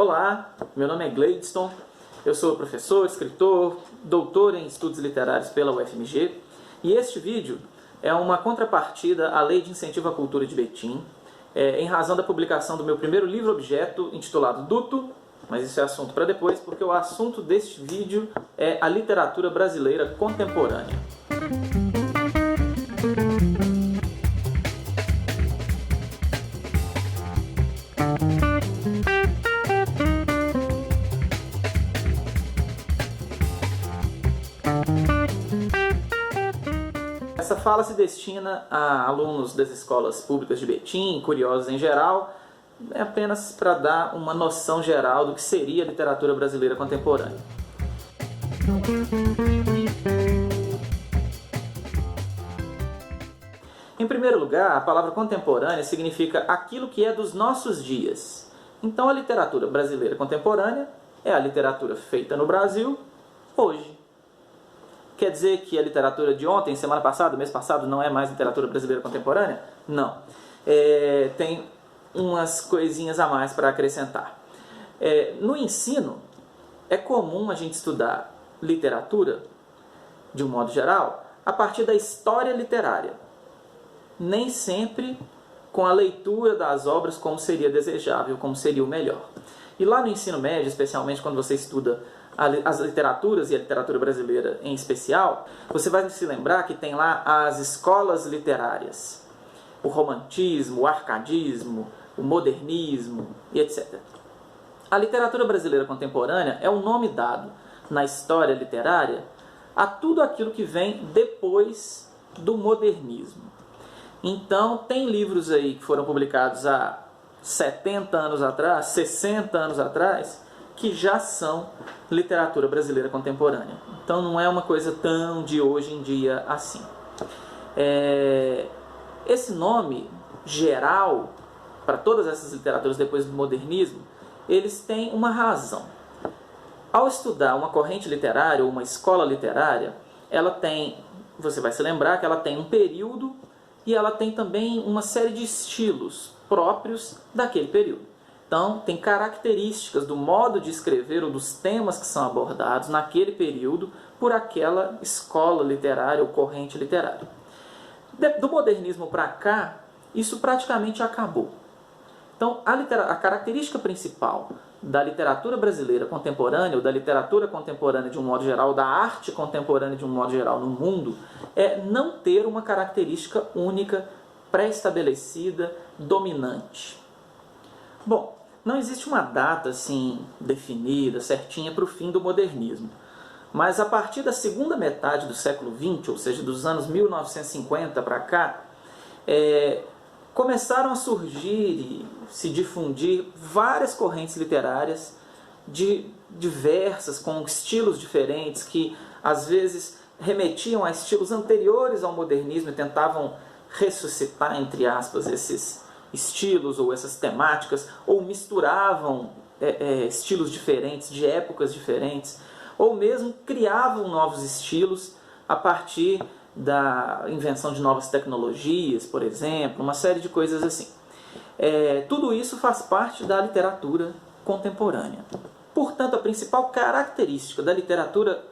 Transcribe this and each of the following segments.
Olá, meu nome é Gladstone, eu sou professor, escritor, doutor em estudos literários pela UFMG e este vídeo é uma contrapartida à Lei de Incentivo à Cultura de Betim, em razão da publicação do meu primeiro livro-objeto intitulado Duto, mas isso é assunto para depois, porque o assunto deste vídeo é a literatura brasileira contemporânea. Essa fala se destina a alunos das escolas públicas de Betim, curiosos em geral, é apenas para dar uma noção geral do que seria a literatura brasileira contemporânea. Em primeiro lugar, a palavra contemporânea significa aquilo que é dos nossos dias. Então a literatura brasileira contemporânea é a literatura feita no Brasil hoje. Quer dizer que a literatura de ontem, semana passada, mês passado, não é mais literatura brasileira contemporânea? Não. Tem umas coisinhas a mais para acrescentar. No ensino, é comum a gente estudar literatura, de um modo geral, a partir da história literária. Nem sempre com a leitura das obras como seria desejável, como seria o melhor. E lá no ensino médio, especialmente quando você estuda as literaturas e a literatura brasileira em especial, você vai se lembrar que tem lá as escolas literárias, o romantismo, o arcadismo, o modernismo e etc. A literatura brasileira contemporânea é o nome dado na história literária a tudo aquilo que vem depois do modernismo. Então, tem livros aí que foram publicados há 70 anos atrás, 60 anos atrás, que já são literatura brasileira contemporânea. Então não é uma coisa tão de hoje em dia assim. Esse nome geral, para todas essas literaturas depois do modernismo, eles têm uma razão. Ao estudar uma corrente literária ou uma escola literária, ela tem, você vai se lembrar que ela tem um período e ela tem também uma série de estilos próprios daquele período. Então, tem características do modo de escrever ou dos temas que são abordados naquele período por aquela escola literária ou corrente literária. Do modernismo para cá, isso praticamente acabou. Então, a característica principal da literatura brasileira contemporânea, ou da literatura contemporânea de um modo geral, da arte contemporânea de um modo geral no mundo, é não ter uma característica única, pré-estabelecida, dominante. Bom, não existe uma data assim definida, certinha, para o fim do modernismo. Mas a partir da segunda metade do século XX, ou seja, dos anos 1950 para cá, começaram a surgir e se difundir várias correntes literárias diversas, com estilos diferentes, que às vezes remetiam a estilos anteriores ao modernismo e tentavam ressuscitar, entre aspas, esses estilos ou essas temáticas, ou misturavam estilos diferentes, de épocas diferentes, ou mesmo criavam novos estilos a partir da invenção de novas tecnologias, por exemplo, uma série de coisas assim. Tudo isso faz parte da literatura contemporânea. Portanto, a principal característica da literatura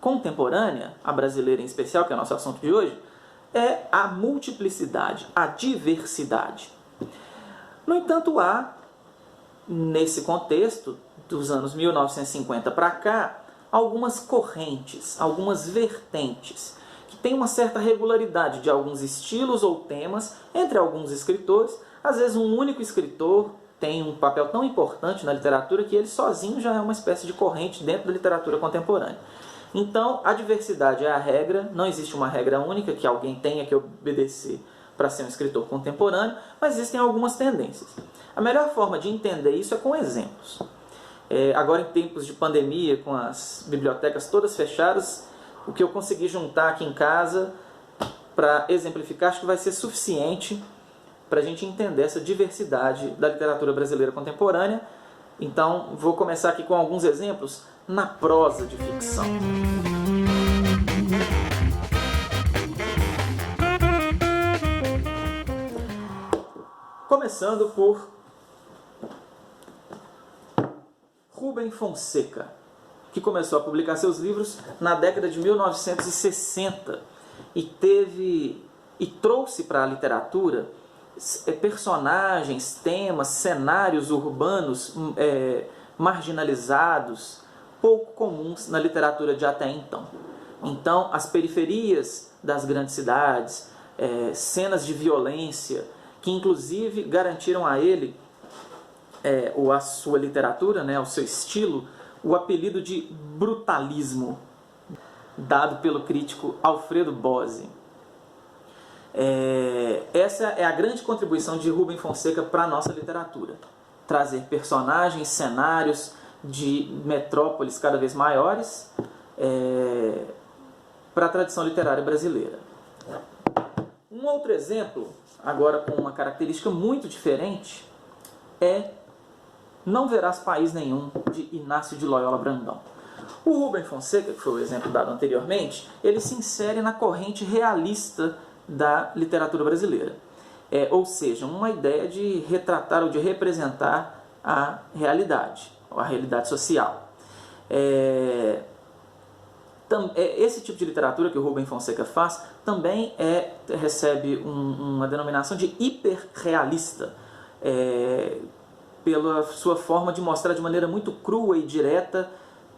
contemporânea, a brasileira em especial, que é o nosso assunto de hoje, é a multiplicidade, a diversidade. No entanto, há, nesse contexto, dos anos 1950 para cá, algumas correntes, algumas vertentes, que têm uma certa regularidade de alguns estilos ou temas entre alguns escritores. Às vezes um único escritor tem um papel tão importante na literatura que ele sozinho já é uma espécie de corrente dentro da literatura contemporânea. Então, a diversidade é a regra, não existe uma regra única que alguém tenha que obedecer para ser um escritor contemporâneo, mas existem algumas tendências. A melhor forma de entender isso é com exemplos. Agora, em tempos de pandemia, com as bibliotecas todas fechadas, o que eu consegui juntar aqui em casa para exemplificar, acho que vai ser suficiente para a gente entender essa diversidade da literatura brasileira contemporânea. Então, vou começar aqui com alguns exemplos na prosa de ficção. Começando por Rubem Fonseca, que começou a publicar seus livros na década de 1960 e trouxe para a literatura personagens, temas, cenários urbanos marginalizados, pouco comuns na literatura de até então. Então, as periferias das grandes cidades, cenas de violência, que inclusive garantiram a ele, ou a sua literatura, né, o seu estilo, o apelido de brutalismo, dado pelo crítico Alfredo Bozzi. Essa é a grande contribuição de Rubem Fonseca para a nossa literatura. Trazer personagens, cenários de metrópoles cada vez maiores para a tradição literária brasileira. Um outro exemplo, agora com uma característica muito diferente, é Não Verás País Nenhum, de Inácio de Loyola Brandão. O Rubem Fonseca, que foi o exemplo dado anteriormente, ele se insere na corrente realista da literatura brasileira. Ou seja, uma ideia de retratar ou de representar a realidade social. Esse tipo de literatura que o Rubem Fonseca faz também recebe uma denominação de hiperrealista, pela sua forma de mostrar de maneira muito crua e direta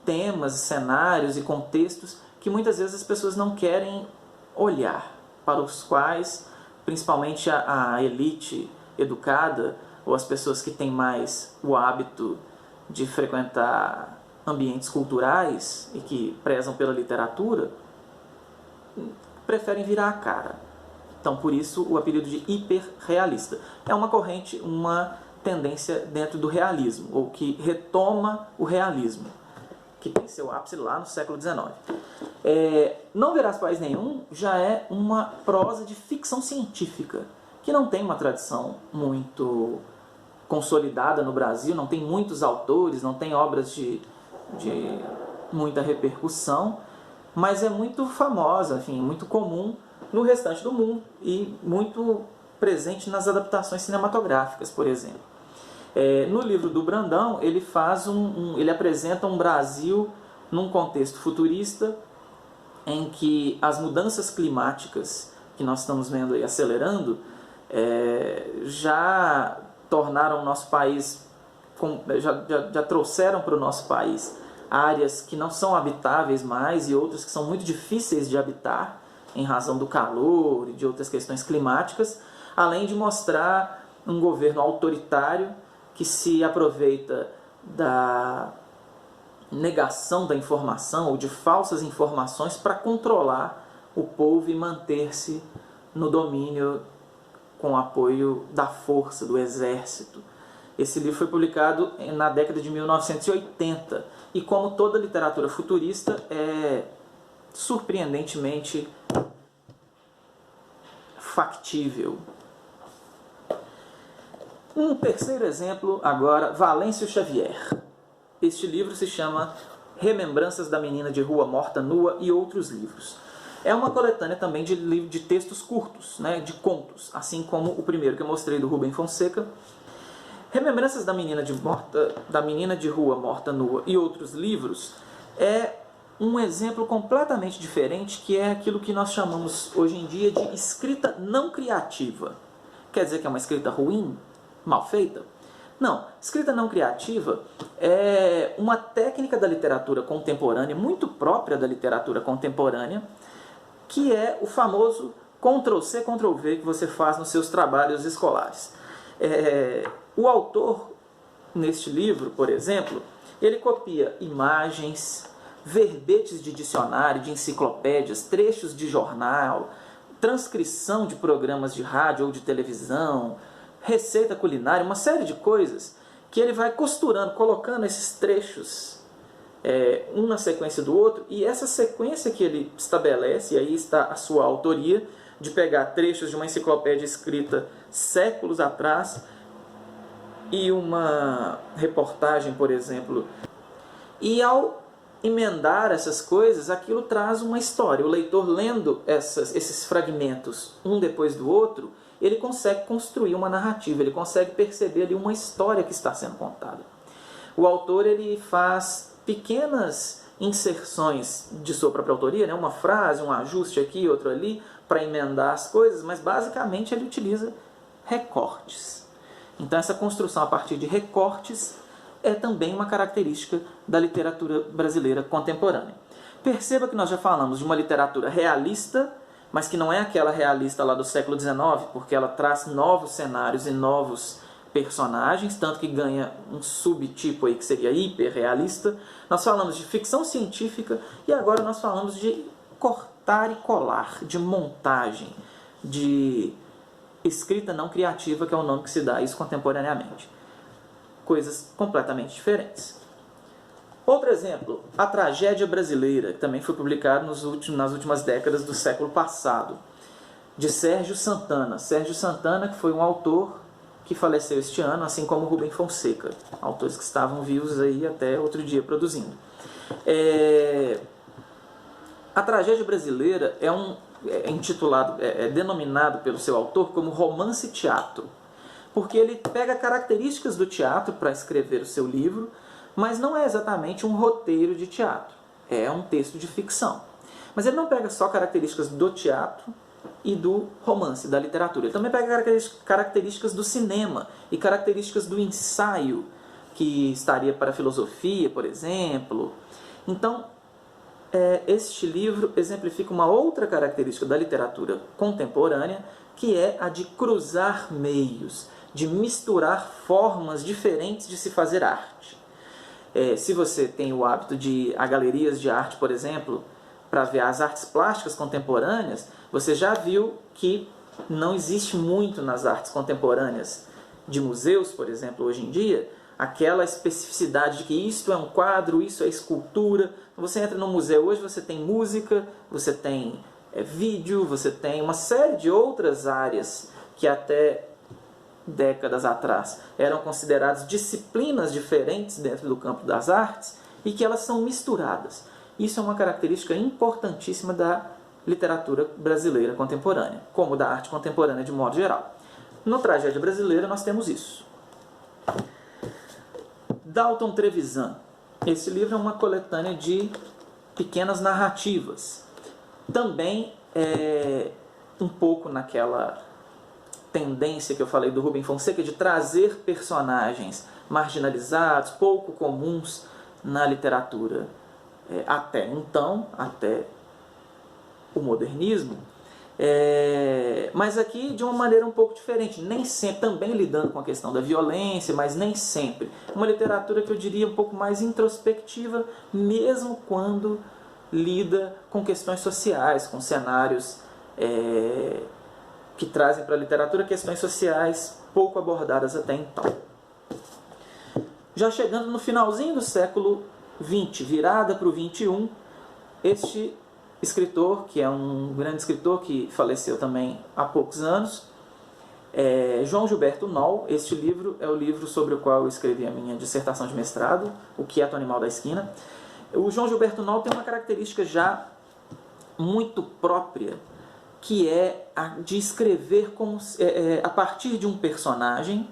temas, cenários e contextos que muitas vezes as pessoas não querem olhar, para os quais principalmente a elite educada ou as pessoas que têm mais o hábito de frequentar ambientes culturais e que prezam pela literatura, preferem virar a cara. Então, por isso, o apelido de hiperrealista. É uma corrente, uma tendência dentro do realismo, ou que retoma o realismo, que tem seu ápice lá no século XIX. Não Verás País Nenhum já é uma prosa de ficção científica, que não tem uma tradição muito consolidada no Brasil, não tem muitos autores, não tem obras de muita repercussão, mas é muito famosa, enfim, muito comum no restante do mundo e muito presente nas adaptações cinematográficas, por exemplo. No livro do Brandão, ele ele apresenta um Brasil num contexto futurista em que as mudanças climáticas que nós estamos vendo aí acelerando já tornaram o nosso país, já trouxeram para o nosso país áreas que não são habitáveis mais e outras que são muito difíceis de habitar em razão do calor e de outras questões climáticas, além de mostrar um governo autoritário que se aproveita da negação da informação ou de falsas informações para controlar o povo e manter-se no domínio com o apoio da força, do exército. Esse livro foi publicado na década de 1980 e, como toda literatura futurista, é surpreendentemente factível. Um terceiro exemplo agora, Valêncio Xavier. Este livro se chama Remembranças da Menina de Rua Morta Nua e Outros Livros. É uma coletânea também de textos curtos, né, de contos, assim como o primeiro que eu mostrei do Rubem Fonseca. Remembranças da Menina de Rua Morta Nua e Outros Livros é um exemplo completamente diferente, que é aquilo que nós chamamos hoje em dia de escrita não criativa. Quer dizer que é uma escrita ruim? Mal feita? Não. Escrita não criativa é uma técnica da literatura contemporânea, muito própria da literatura contemporânea, que é o famoso Ctrl+C, Ctrl+V que você faz nos seus trabalhos escolares. O autor, neste livro, por exemplo, ele copia imagens, verbetes de dicionário, de enciclopédias, trechos de jornal, transcrição de programas de rádio ou de televisão, receita culinária, uma série de coisas que ele vai costurando, colocando esses trechos um na sequência do outro, e essa sequência que ele estabelece, e aí está a sua autoria, de pegar trechos de uma enciclopédia escrita séculos atrás e uma reportagem, por exemplo, e ao emendar essas coisas, aquilo traz uma história. O leitor, lendo esses fragmentos um depois do outro, ele consegue construir uma narrativa, ele consegue perceber ali uma história que está sendo contada. O autor ele faz pequenas inserções de sua própria autoria, né? Uma frase, um ajuste aqui, outro ali, para emendar as coisas, mas basicamente ele utiliza recortes. Então essa construção a partir de recortes é também uma característica da literatura brasileira contemporânea. Perceba que nós já falamos de uma literatura realista, mas que não é aquela realista lá do século XIX, porque ela traz novos cenários e novos personagens, tanto que ganha um subtipo aí que seria hiperrealista. Nós falamos de ficção científica e agora nós falamos de cortar e colar, de montagem, de escrita não criativa, que é o nome que se dá a isso contemporaneamente. Coisas completamente diferentes. Outro exemplo, A Tragédia Brasileira, que também foi publicado nas últimas décadas do século passado, de Sérgio Santana. Sérgio Santana, que foi um autor que faleceu este ano, assim como Rubem Fonseca, autores que estavam vivos aí até outro dia produzindo. A Tragédia Brasileira é denominado pelo seu autor como romance-teatro, porque ele pega características do teatro para escrever o seu livro, mas não é exatamente um roteiro de teatro, é um texto de ficção. Mas ele não pega só características do teatro e do romance, da literatura. Ele também pega características do cinema e características do ensaio, que estaria para a filosofia, por exemplo. Então, este livro exemplifica uma outra característica da literatura contemporânea, que é a de cruzar meios, de misturar formas diferentes de se fazer arte. Se você tem o hábito de ir a galerias de arte, por exemplo, para ver as artes plásticas contemporâneas, você já viu que não existe muito nas artes contemporâneas de museus, por exemplo, hoje em dia, aquela especificidade de que isto é um quadro, isso é escultura. Você entra no museu hoje, você tem música, você tem vídeo, você tem uma série de outras áreas que até décadas atrás eram consideradas disciplinas diferentes dentro do campo das artes e que elas são misturadas. Isso é uma característica importantíssima da literatura brasileira contemporânea, como da arte contemporânea de modo geral. No Tragédia Brasileira nós temos isso. Dalton Trevisan. Esse livro é uma coletânea de pequenas narrativas. Também um pouco naquela tendência que eu falei do Rubem Fonseca de trazer personagens marginalizados, pouco comuns na literatura até então, até o modernismo, mas aqui de uma maneira um pouco diferente, nem sempre, também lidando com a questão da violência, mas nem sempre. Uma literatura que eu diria um pouco mais introspectiva, mesmo quando lida com questões sociais, com cenários que trazem para a literatura questões sociais pouco abordadas até então. Já chegando no finalzinho do século XX, virada para o XXI, este escritor, que é um grande escritor que faleceu também há poucos anos, João Gilberto Noll. Este livro é o livro sobre o qual eu escrevi a minha dissertação de mestrado, O Quieto Animal da Esquina. O João Gilberto Noll tem uma característica já muito própria, que é a de escrever a partir de um personagem,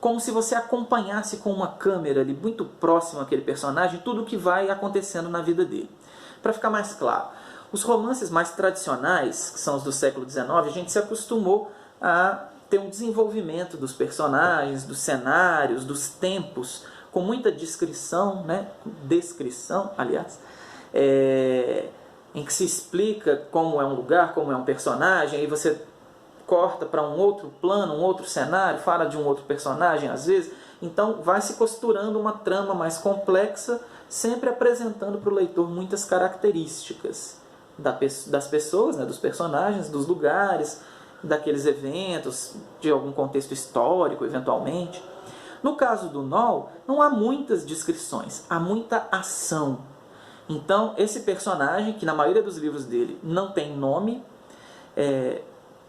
como se você acompanhasse com uma câmera ali muito próximo àquele personagem tudo o que vai acontecendo na vida dele. Para ficar mais claro, os romances mais tradicionais, que são os do século XIX, a gente se acostumou a ter um desenvolvimento dos personagens, dos cenários, dos tempos, com muita descrição, aliás, em que se explica como é um lugar, como é um personagem, aí você corta para um outro plano, um outro cenário, fala de um outro personagem às vezes. Então vai se costurando uma trama mais complexa, sempre apresentando para o leitor muitas características das pessoas, dos personagens, dos lugares, daqueles eventos, de algum contexto histórico, eventualmente. No caso do Noll, não há muitas descrições, há muita ação. Então, esse personagem, que na maioria dos livros dele não tem nome,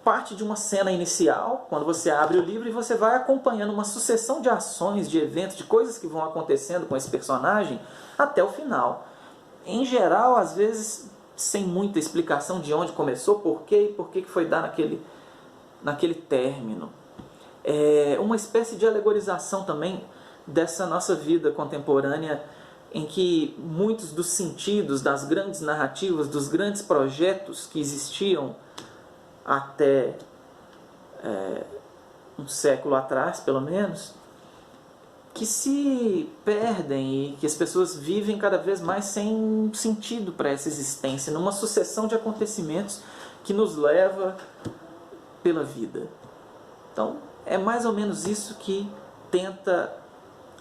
parte de uma cena inicial, quando você abre o livro e você vai acompanhando uma sucessão de ações, de eventos, de coisas que vão acontecendo com esse personagem até o final. Em geral, às vezes, sem muita explicação de onde começou, por quê e por que foi dar naquele término. Uma espécie de alegorização também dessa nossa vida contemporânea, em que muitos dos sentidos das grandes narrativas, dos grandes projetos que existiam até um século atrás, pelo menos, que se perdem e que as pessoas vivem cada vez mais sem sentido para essa existência, numa sucessão de acontecimentos que nos leva pela vida. Então, é mais ou menos isso que tenta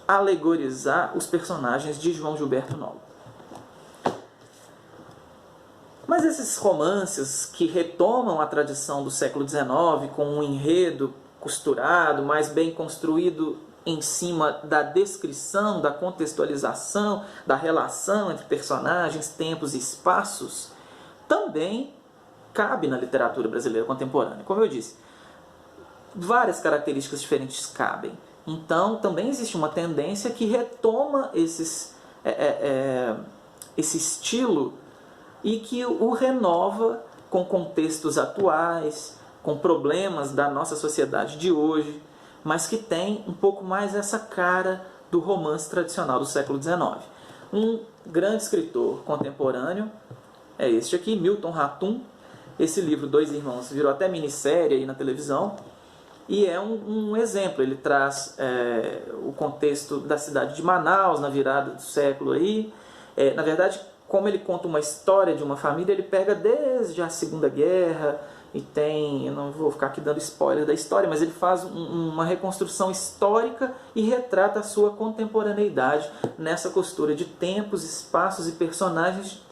alegorizar os personagens de João Gilberto Noll. Mas esses romances que retomam a tradição do século XIX com um enredo costurado, mais bem construído em cima da descrição, da contextualização, da relação entre personagens, tempos e espaços, também cabe na literatura brasileira contemporânea. Como eu disse, várias características diferentes cabem. Então, também existe uma tendência que retoma esse estilo e que o renova com contextos atuais, com problemas da nossa sociedade de hoje, mas que tem um pouco mais essa cara do romance tradicional do século XIX. Um grande escritor contemporâneo é este aqui, Milton Ratum. Esse livro, Dois Irmãos, virou até minissérie aí na televisão, e é um exemplo. Ele traz o contexto da cidade de Manaus na virada do século aí. Na verdade, como ele conta uma história de uma família, ele pega desde a Segunda Guerra e tem, eu não vou ficar aqui dando spoiler da história, mas ele faz uma reconstrução histórica e retrata a sua contemporaneidade nessa costura de tempos, espaços e personagens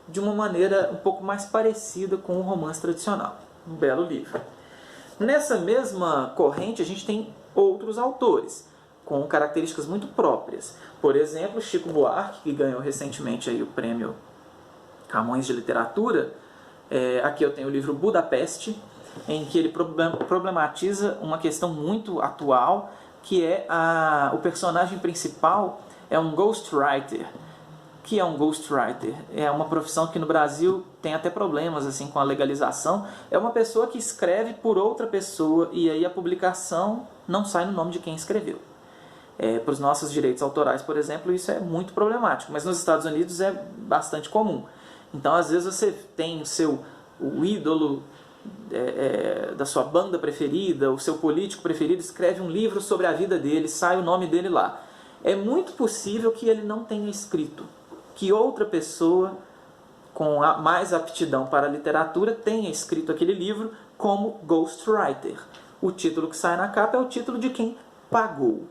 de uma maneira um pouco mais parecida com o romance tradicional. Um belo livro. Nessa mesma corrente, a gente tem outros autores com características muito próprias. Por exemplo, Chico Buarque, que ganhou recentemente aí o prêmio Camões de Literatura. Aqui eu tenho o livro Budapeste, em que ele problematiza uma questão muito atual, que é o personagem principal é um ghostwriter. O que é um ghostwriter? É uma profissão que no Brasil tem até problemas assim, com a legalização. É uma pessoa que escreve por outra pessoa e aí a publicação não sai no nome de quem escreveu. Para os nossos direitos autorais, por exemplo, isso é muito problemático, mas nos Estados Unidos é bastante comum. Então, às vezes, você tem o ídolo da sua banda preferida, o seu político preferido, escreve um livro sobre a vida dele, sai o nome dele lá. É muito possível que ele não tenha escrito, que outra pessoa com mais aptidão para a literatura tenha escrito aquele livro como ghostwriter. O título que sai na capa é o título de quem pagou.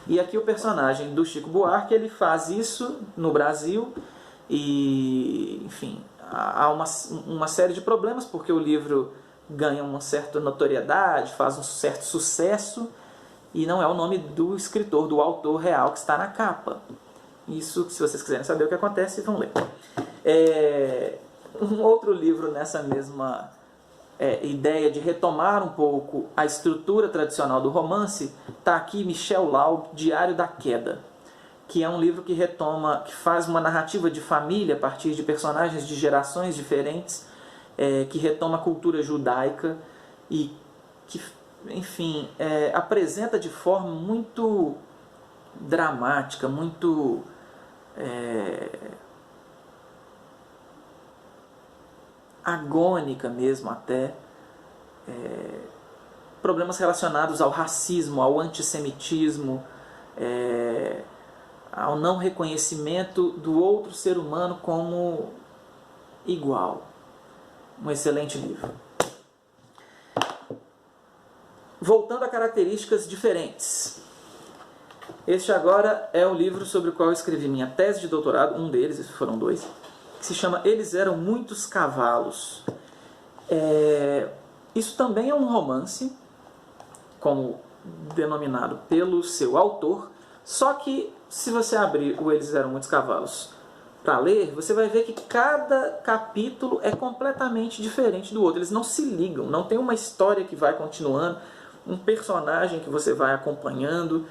E aqui o personagem do Chico Buarque, ele faz isso no Brasil e, enfim, há uma série de problemas porque o livro ganha uma certa notoriedade, faz um certo sucesso e não é o nome do escritor, do autor real que está na capa. Isso, se vocês quiserem saber o que acontece, vão ler. Um outro livro nessa mesma ideia de retomar um pouco a estrutura tradicional do romance, está aqui Michel Laub, Diário da Queda, que é um livro que retoma, que faz uma narrativa de família a partir de personagens de gerações diferentes, que retoma a cultura judaica e que, enfim, apresenta de forma muito dramática, muito agônica mesmo até, problemas relacionados ao racismo, ao antissemitismo, ao não reconhecimento do outro ser humano como igual. Um excelente livro. Voltando a características diferentes. Este agora é o livro sobre o qual eu escrevi minha tese de doutorado, um deles, foram dois, que se chama Eles Eram Muitos Cavalos. Isso também é um romance, como denominado pelo seu autor, só que se você abrir o Eles Eram Muitos Cavalos para ler, você vai ver que cada capítulo é completamente diferente do outro. Eles não se ligam, não tem uma história que vai continuando, um personagem que você vai acompanhando,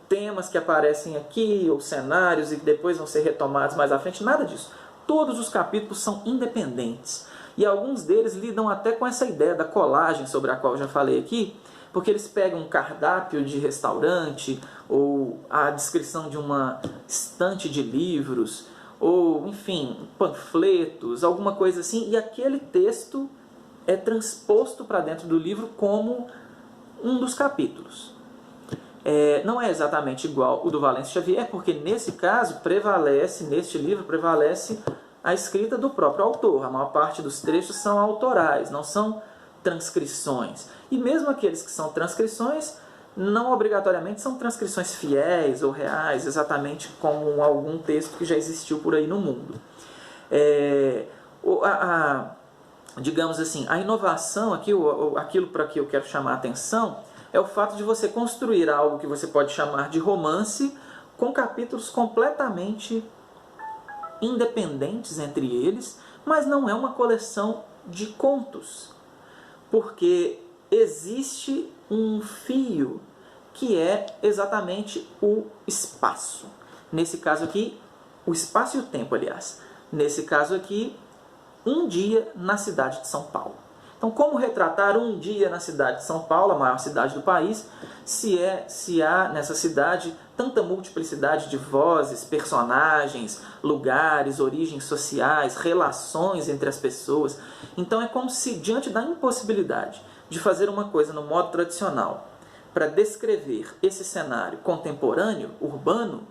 temas que aparecem aqui, ou cenários e que depois vão ser retomados mais à frente, nada disso. Todos os capítulos são independentes. E alguns deles lidam até com essa ideia da colagem, sobre a qual eu já falei aqui, porque eles pegam um cardápio de restaurante, ou a descrição de uma estante de livros, ou, enfim, panfletos, alguma coisa assim, e aquele texto é transposto para dentro do livro como um dos capítulos. Não é exatamente igual o do Valêncio Xavier, porque nesse caso neste livro prevalece a escrita do próprio autor. A maior parte dos trechos são autorais, não são transcrições. E mesmo aqueles que são transcrições, não obrigatoriamente são transcrições fiéis ou reais, exatamente como algum texto que já existiu por aí no mundo. Digamos assim, a inovação aqui, aquilo para que eu quero chamar a atenção, é o fato de você construir algo que você pode chamar de romance, com capítulos completamente independentes entre eles, mas não é uma coleção de contos, porque existe um fio que é exatamente o espaço. Nesse caso aqui, o espaço e o tempo, aliás. Nesse caso aqui, um dia na cidade de São Paulo. Então, como retratar um dia na cidade de São Paulo, a maior cidade do país, se há nessa cidade tanta multiplicidade de vozes, personagens, lugares, origens sociais, relações entre as pessoas. Então é como se, diante da impossibilidade de fazer uma coisa no modo tradicional, para descrever esse cenário contemporâneo, urbano,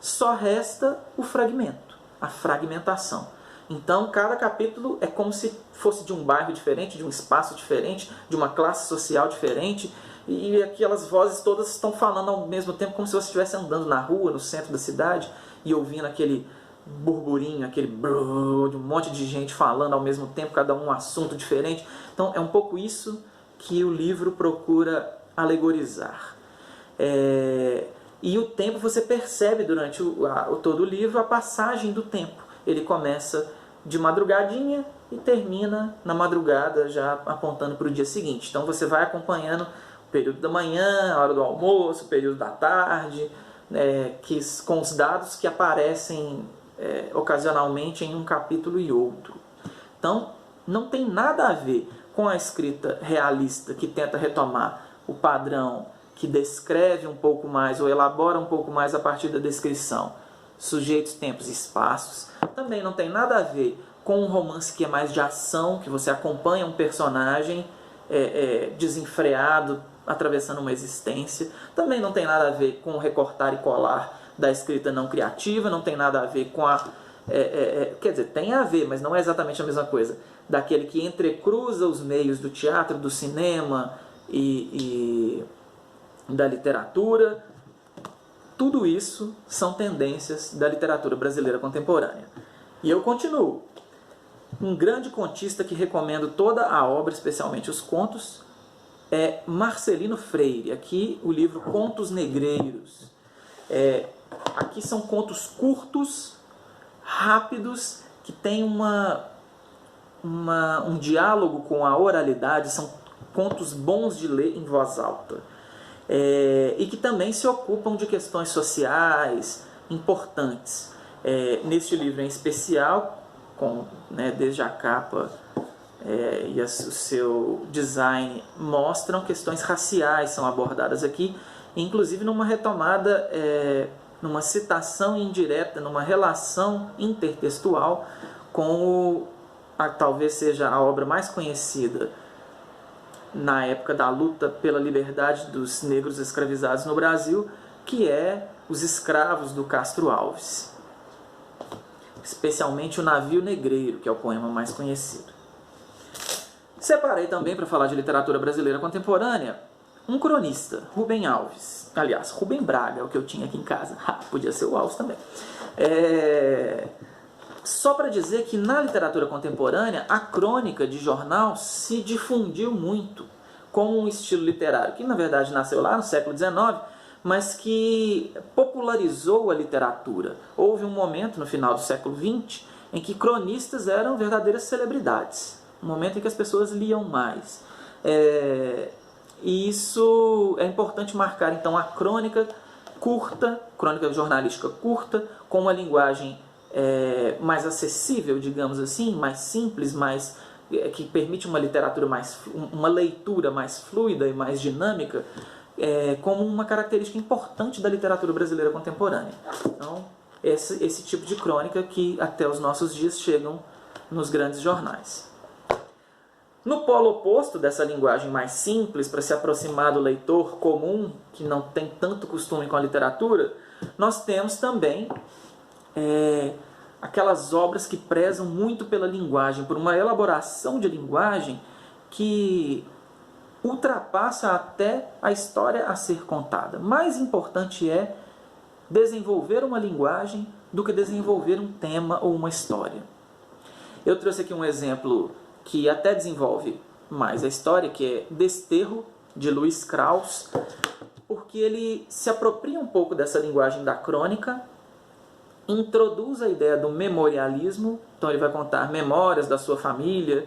só resta o fragmento, a fragmentação. Então, cada capítulo é como se fosse de um bairro diferente, de um espaço diferente, de uma classe social diferente, e aquelas vozes todas estão falando ao mesmo tempo, como se você estivesse andando na rua, no centro da cidade, e ouvindo aquele burburinho, aquele brrr, de um monte de gente falando ao mesmo tempo, cada um assunto diferente. Então, é um pouco isso que o livro procura alegorizar. E o tempo, você percebe durante todo o livro a passagem do tempo. Ele começa de madrugadinha e termina na madrugada, já apontando para o dia seguinte. Então você vai acompanhando o período da manhã, a hora do almoço, o período da tarde, com os dados que aparecem ocasionalmente em um capítulo e outro. Então não tem nada a ver com a escrita realista, que tenta retomar o padrão, que descreve um pouco mais ou elabora um pouco mais a partir da descrição, sujeitos, tempos e espaços. Também não tem nada a ver com um romance que é mais de ação, que você acompanha um personagem desenfreado, atravessando uma existência. Também não tem nada a ver com o recortar e colar da escrita não criativa, não tem nada a ver com quer dizer, tem a ver, mas não é exatamente a mesma coisa, daquele que entrecruza os meios do teatro, do cinema e da literatura. Tudo isso são tendências da literatura brasileira contemporânea. E eu continuo. Um grande contista que recomendo toda a obra, especialmente os contos, é Marcelino Freire. Aqui o livro Contos Negreiros. Aqui são contos curtos, rápidos, que têm um diálogo com a oralidade. São contos bons de ler em voz alta. E que também se ocupam de questões sociais importantes. Neste livro em especial, desde a capa e o seu design mostram questões raciais, são abordadas aqui, inclusive numa retomada, numa citação indireta, numa relação intertextual com talvez seja a obra mais conhecida na época da luta pela liberdade dos negros escravizados no Brasil, que é Os Escravos, do Castro Alves. Especialmente O Navio Negreiro, que é o poema mais conhecido. Separei também, para falar de literatura brasileira contemporânea, um cronista, Rubem Alves. Aliás, Rubem Braga é o que eu tinha aqui em casa. Podia ser o Alves também. Só para dizer que na literatura contemporânea a crônica de jornal se difundiu muito como um estilo literário que na verdade nasceu lá no século XIX, mas que popularizou a literatura. Houve um momento no final do século XX em que cronistas eram verdadeiras celebridades, um momento em que as pessoas liam mais. E isso é importante marcar então a crônica curta, crônica jornalística curta, com uma linguagem mais acessível, digamos assim, mais simples, mais que permite uma literatura uma leitura mais fluida e mais dinâmica, como uma característica importante da literatura brasileira contemporânea. Então, esse tipo de crônica que até os nossos dias chegam nos grandes jornais. No polo oposto dessa linguagem mais simples, para se aproximar do leitor comum, que não tem tanto costume com a literatura, nós temos também aquelas obras que prezam muito pela linguagem, por uma elaboração de linguagem que ultrapassa até a história a ser contada. Mais importante é desenvolver uma linguagem do que desenvolver um tema ou uma história. Eu trouxe aqui um exemplo que até desenvolve mais a história, que é Desterro, de Luiz Krauss, porque ele se apropria um pouco dessa linguagem da crônica, introduz a ideia do memorialismo, então ele vai contar memórias da sua família,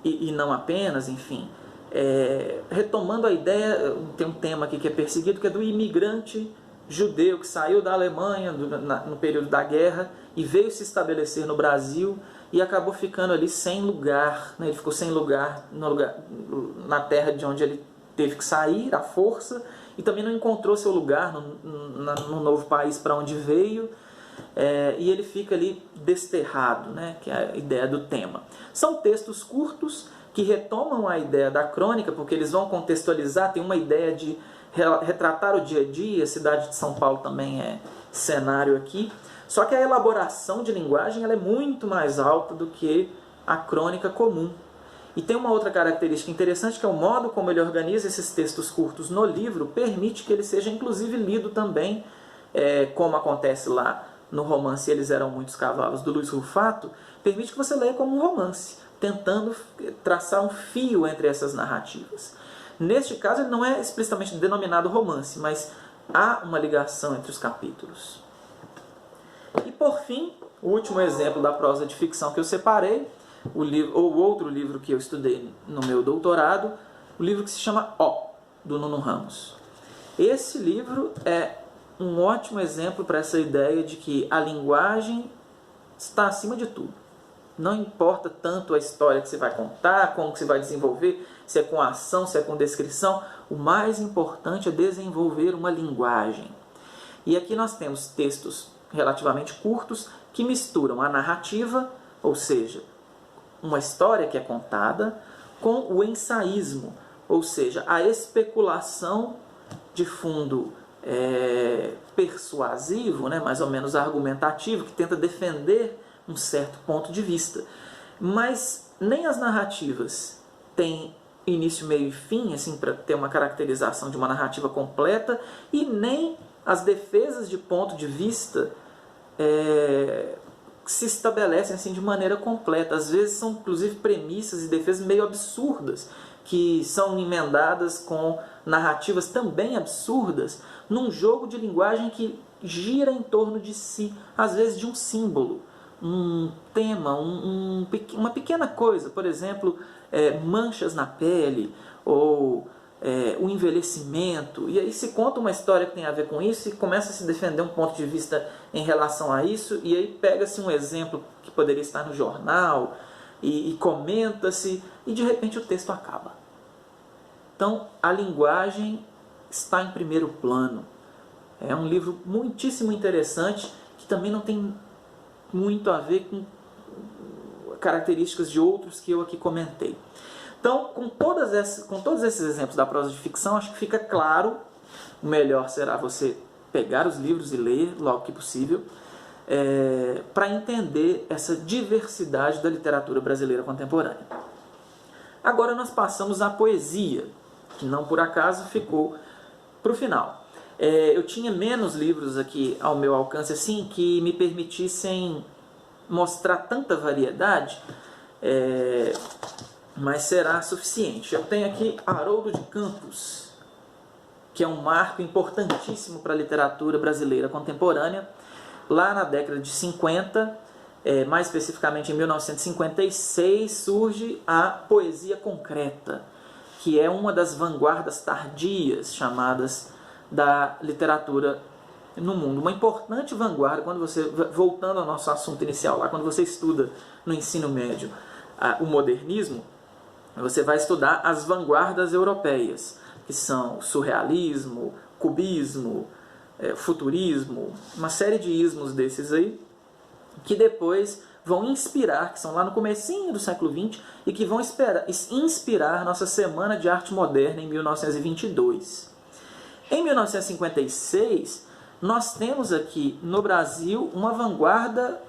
e não apenas, enfim, retomando a ideia, tem um tema aqui que é perseguido, que é do imigrante judeu que saiu da Alemanha no período da guerra e veio se estabelecer no Brasil e acabou ficando ali sem lugar, né? Ele ficou sem lugar na terra de onde ele teve que sair à força e também não encontrou seu lugar no novo país para onde veio, e ele fica ali desterrado, né? Que é a ideia do tema. São textos curtos que retomam a ideia da crônica, porque eles vão contextualizar, tem uma ideia de retratar o dia a dia, a cidade de São Paulo também é cenário aqui, só que a elaboração de linguagem ela é muito mais alta do que a crônica comum. E tem uma outra característica interessante, que é o modo como ele organiza esses textos curtos no livro, permite que ele seja inclusive lido também, como acontece lá no romance Eles Eram Muitos Cavalos, do Luiz Rufato, permite que você leia como um romance, tentando traçar um fio entre essas narrativas. Neste caso, ele não é explicitamente denominado romance, mas há uma ligação entre os capítulos. E por fim, o último exemplo da prosa de ficção que eu separei, ou outro livro que eu estudei no meu doutorado, o livro que se chama O, do Nuno Ramos. Esse livro é um ótimo exemplo para essa ideia de que a linguagem está acima de tudo. Não importa tanto a história que você vai contar, como que você vai desenvolver, se é com ação, se é com descrição. O mais importante é desenvolver uma linguagem. E aqui nós temos textos relativamente curtos que misturam a narrativa, ou seja, uma história que é contada, com o ensaísmo, ou seja, a especulação de fundo persuasivo, né, mais ou menos argumentativo, que tenta defender um certo ponto de vista. Mas nem as narrativas têm início, meio e fim, assim, para ter uma caracterização de uma narrativa completa, e nem as defesas de ponto de vista se estabelecem assim de maneira completa. Às vezes são inclusive premissas e defesas meio absurdas, que são emendadas com narrativas também absurdas, num jogo de linguagem que gira em torno de si, às vezes de um símbolo, um tema, uma pequena coisa, por exemplo, manchas na pele, ou o envelhecimento, e aí se conta uma história que tem a ver com isso e começa a se defender um ponto de vista em relação a isso, e aí pega-se um exemplo que poderia estar no jornal, e comenta-se, e de repente o texto acaba. Então a linguagem está em primeiro plano. É um livro muitíssimo interessante, que também não tem muito a ver com características de outros que eu aqui comentei. Então, com todos esses exemplos da prosa de ficção, acho que fica claro, o melhor será você pegar os livros e ler logo que possível, para entender essa diversidade da literatura brasileira contemporânea. Agora nós passamos à poesia, que não por acaso ficou para o final. Eu tinha menos livros aqui ao meu alcance assim, que me permitissem mostrar tanta variedade, mas será suficiente. Eu tenho aqui Haroldo de Campos, que é um marco importantíssimo para a literatura brasileira contemporânea. Lá na década de 50, mais especificamente em 1956, surge a poesia concreta, que é uma das vanguardas tardias chamadas da literatura no mundo, uma importante vanguarda, quando você, voltando ao nosso assunto inicial lá, quando você estuda no ensino médio o modernismo, você vai estudar as vanguardas europeias, que são o surrealismo, cubismo, futurismo, uma série de ismos desses aí, que depois vão inspirar, que são lá no comecinho do século XX, e que vão inspirar nossa Semana de Arte Moderna em 1922. Em 1956, nós temos aqui no Brasil uma vanguarda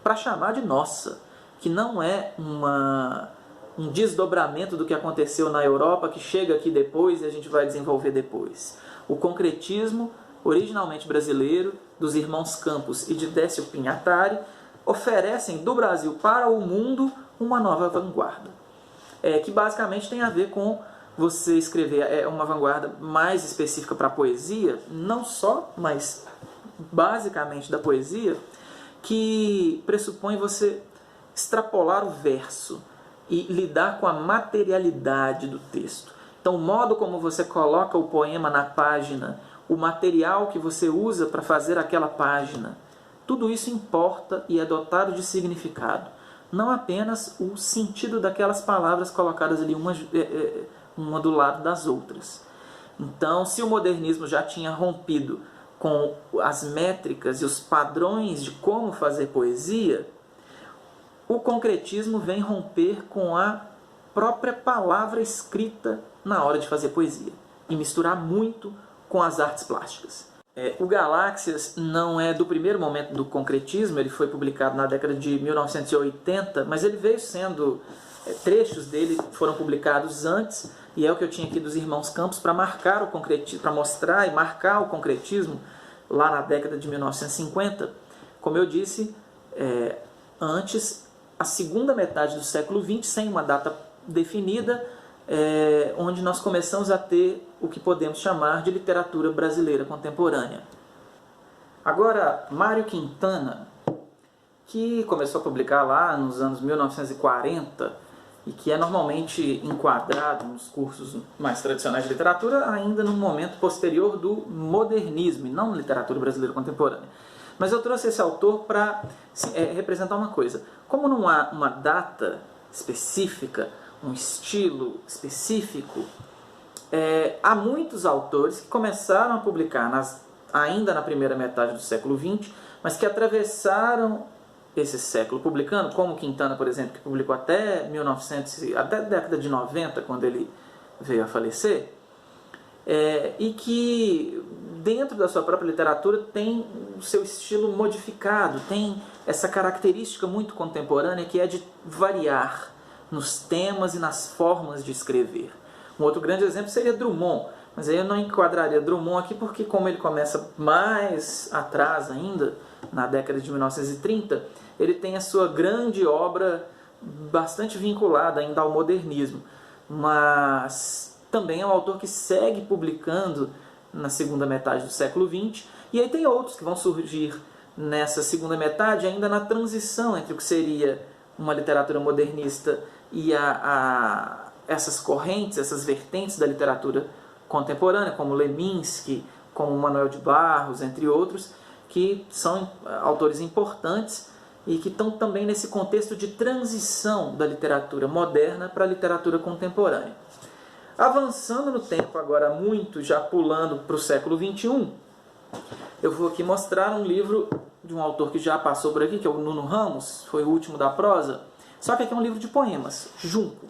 para chamar de nossa, que não é um desdobramento do que aconteceu na Europa, que chega aqui depois e a gente vai desenvolver depois. O concretismo, originalmente brasileiro, dos irmãos Campos e de Décio Pinhatari, oferecem do Brasil para o mundo uma nova vanguarda, que basicamente tem a ver com você escrever uma vanguarda mais específica para a poesia, não só, mas basicamente da poesia, que pressupõe você extrapolar o verso e lidar com a materialidade do texto. Então, o modo como você coloca o poema na página, o material que você usa para fazer aquela página, tudo isso importa e é dotado de significado. Não apenas o sentido daquelas palavras colocadas ali uma do lado das outras. Então, se o modernismo já tinha rompido com as métricas e os padrões de como fazer poesia, o concretismo vem romper com a própria palavra escrita na hora de fazer poesia e misturar muito com as artes plásticas. O Galáxias não é do primeiro momento do concretismo, ele foi publicado na década de 1980, mas ele veio sendo... trechos dele foram publicados antes, e é o que eu tinha aqui dos Irmãos Campos para marcar o concretismo, para mostrar e marcar o concretismo lá na década de 1950. Como eu disse, antes, a segunda metade do século XX, sem uma data definida, onde nós começamos a ter o que podemos chamar de literatura brasileira contemporânea. Agora, Mário Quintana, que começou a publicar lá nos anos 1940 e que é normalmente enquadrado nos cursos mais tradicionais de literatura ainda no momento posterior do modernismo, e não literatura brasileira contemporânea. Mas eu trouxe esse autor para representar uma coisa. Como não há uma data específica, um estilo específico, há muitos autores que começaram a publicar ainda na primeira metade do século XX, mas que atravessaram esse século publicando, como Quintana, por exemplo, que publicou até até a década de 90, quando ele veio a falecer, e que dentro da sua própria literatura tem o seu estilo modificado, tem essa característica muito contemporânea que é de variar nos temas e nas formas de escrever. Um outro grande exemplo seria Drummond, mas aí eu não enquadraria Drummond aqui porque, como ele começa mais atrás ainda, na década de 1930, ele tem a sua grande obra bastante vinculada ainda ao modernismo, mas também é um autor que segue publicando na segunda metade do século XX, e aí tem outros que vão surgir nessa segunda metade, ainda na transição entre o que seria uma literatura modernista e essas correntes, essas vertentes da literatura contemporânea, como Leminski, como Manuel de Barros, entre outros, que são autores importantes e que estão também nesse contexto de transição da literatura moderna para a literatura contemporânea. Avançando no tempo agora muito, já pulando para o século XXI, eu vou aqui mostrar um livro de um autor que já passou por aqui, que é o Nuno Ramos, foi o último da prosa, só que aqui é um livro de poemas, Junco.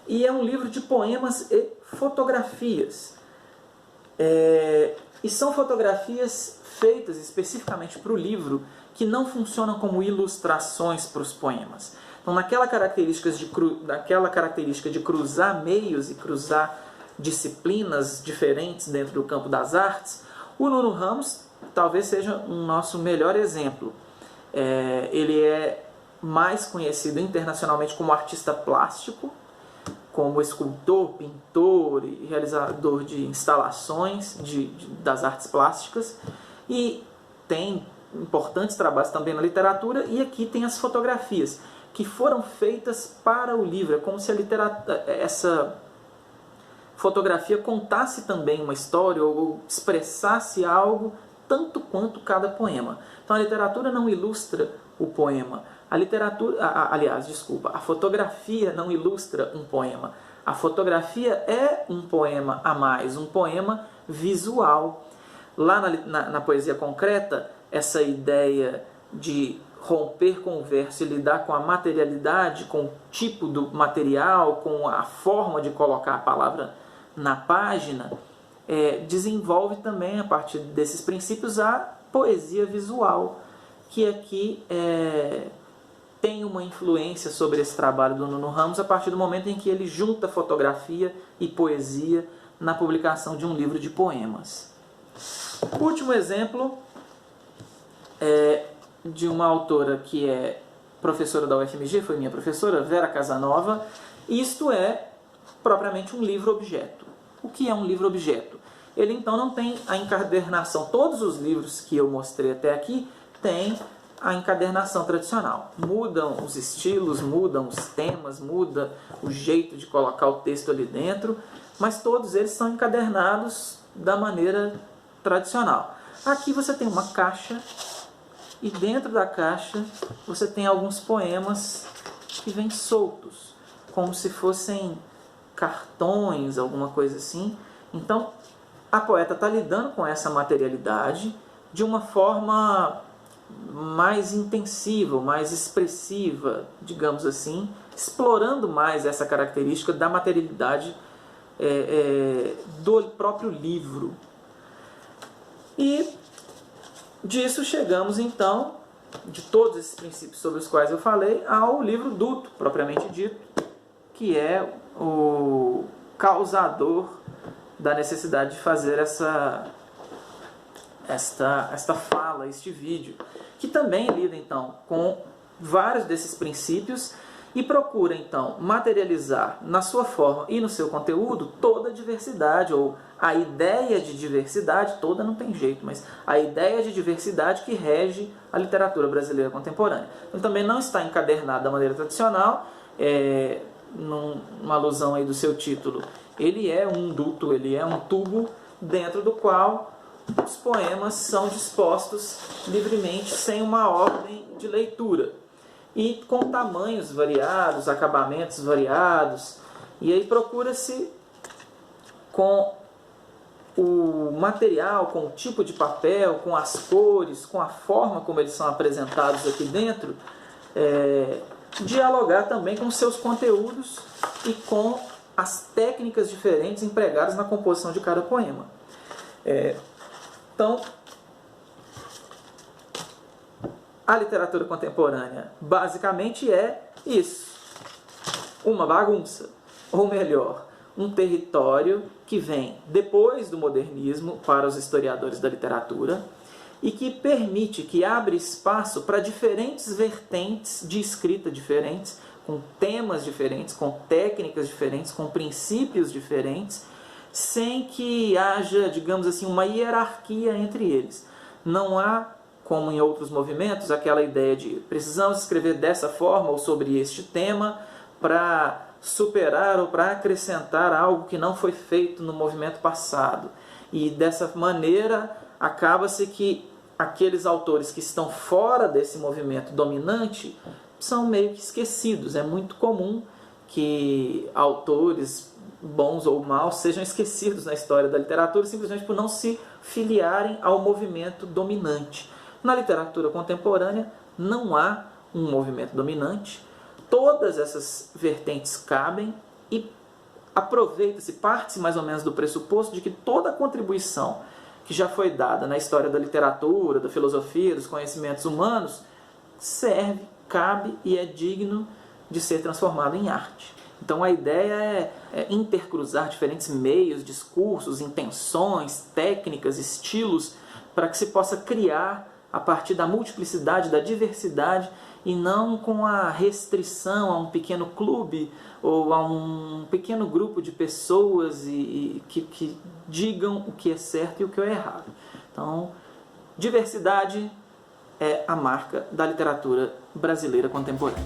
E é um livro de poemas e fotografias. E são fotografias feitas especificamente para o livro, que não funcionam como ilustrações para os poemas. Então, naquela característica de cruzar meios e cruzar disciplinas diferentes dentro do campo das artes, o Nuno Ramos talvez seja o nosso melhor exemplo. Ele é mais conhecido internacionalmente como artista plástico, como escultor, pintor e realizador de instalações das artes plásticas, e tem importantes trabalhos também na literatura, e aqui tem as fotografias, que foram feitas para o livro. É como se fotografia contasse também uma história ou expressasse algo tanto quanto cada poema. Então a literatura não ilustra o poema. A fotografia não ilustra um poema. A fotografia é um poema a mais, um poema visual. Lá na poesia concreta, essa ideia de romper com o verso e lidar com a materialidade, com o tipo do material, com a forma de colocar a palavra na página, desenvolve também, a partir desses princípios, a poesia visual, que aqui tem uma influência sobre esse trabalho do Nuno Ramos a partir do momento em que ele junta fotografia e poesia na publicação de um livro de poemas. O último exemplo é de uma autora que é professora da UFMG, foi minha professora, Vera Casanova. Isto é propriamente um livro-objeto. O que é um livro-objeto? Ele então não tem a encadernação. Todos os livros que eu mostrei até aqui têm a encadernação tradicional. Mudam os estilos, mudam os temas, muda o jeito de colocar o texto ali dentro, mas todos eles são encadernados da maneira tradicional. Aqui você tem uma caixa e dentro da caixa você tem alguns poemas que vêm soltos, como se fossem cartões, alguma coisa assim. Então a poeta está lidando com essa materialidade de uma forma mais intensiva, mais expressiva, digamos assim, explorando mais essa característica da materialidade do próprio livro. E disso chegamos então, de todos esses princípios sobre os quais eu falei, ao livro Duto, propriamente dito, que é o causador da necessidade de fazer esta fala, este vídeo, que também lida então com vários desses princípios e procura então materializar na sua forma e no seu conteúdo toda a diversidade, ou a ideia de diversidade, toda não tem jeito, mas a ideia de diversidade que rege a literatura brasileira contemporânea. Ele também não está encadernado da maneira tradicional, numa alusão aí do seu título. Ele é um duto, ele é um tubo dentro do qual os poemas são dispostos livremente, sem uma ordem de leitura, e com tamanhos variados, acabamentos variados. E aí procura-se, com o material, com o tipo de papel, com as cores, com a forma como eles são apresentados aqui dentro, dialogar também com seus conteúdos e com as técnicas diferentes empregadas na composição de cada poema. Então, a literatura contemporânea basicamente é isso: uma bagunça, ou melhor, um território que vem depois do modernismo para os historiadores da literatura e que permite, que abre espaço para diferentes vertentes de escrita diferentes, com temas diferentes, com técnicas diferentes, com princípios diferentes, sem que haja, digamos assim, uma hierarquia entre eles. Não há, como em outros movimentos, aquela ideia de precisamos escrever dessa forma ou sobre este tema para superar ou para acrescentar algo que não foi feito no movimento passado. E dessa maneira acaba-se que aqueles autores que estão fora desse movimento dominante são meio que esquecidos. É muito comum que autores bons ou maus sejam esquecidos na história da literatura simplesmente por não se filiarem ao movimento dominante. Na literatura contemporânea não há um movimento dominante, todas essas vertentes cabem e aproveita-se, parte-se mais ou menos do pressuposto de que toda a contribuição que já foi dada na história da literatura, da filosofia, dos conhecimentos humanos, serve, cabe e é digno de ser transformado em arte. Então a ideia é intercruzar diferentes meios, discursos, intenções, técnicas, estilos, para que se possa criar a partir da multiplicidade, da diversidade, e não com a restrição a um pequeno clube ou a um pequeno grupo de pessoas que digam o que é certo e o que é errado. Então, diversidade é a marca da literatura brasileira contemporânea.